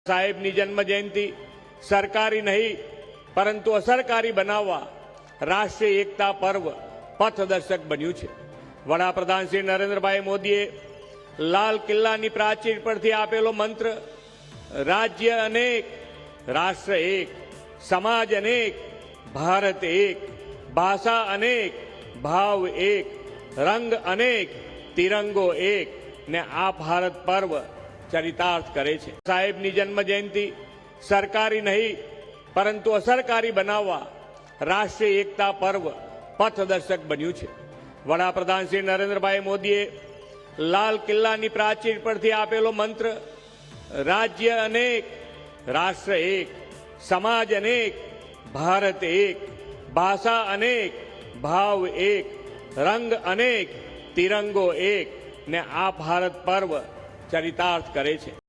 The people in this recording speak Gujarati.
સાહેબની જન્મ જયંતિ સરકારી નહીં પરંતુ અસરકારી બનાવવા રાષ્ટ્રીય એકતા પર્વ પથદર્શક બન્યું છે। વડાપ્રધાન શ્રી નરેન્દ્રભાઈ મોદીએ લાલ કિલ્લાની પ્રાચીર પરથી આપેલો મંત્ર રાજ્ય અનેક રાષ્ટ્ર એક સમાજ અનેક ભારત એક ભાષા અનેક ભાવ એક રંગ અનેક તિરંગો એક ને આ ભારત પર્વ ચરિતાર્થ કરે છે। સાહેબની જન્મ જયંતિ સરકારી નહીં પરંતુ અસરકારી બનાવવા રાષ્ટ્રીય એકતા પર્વ પથદર્શક બન્યું છે। વડાપ્રધાન શ્રી નરેન્દ્રભાઈ મોદીએ લાલ કિલ્લાની પ્રાચીર પરથી આપેલો મંત્ર રાજ્ય અનેક રાષ્ટ્ર એક સમાજ અનેક ભારત એક ભાષા અનેક ભાવ એક રંગ અનેક તિરંગો એક ને આ ભારત પર્વ ચરિતાર્થ કરે છે।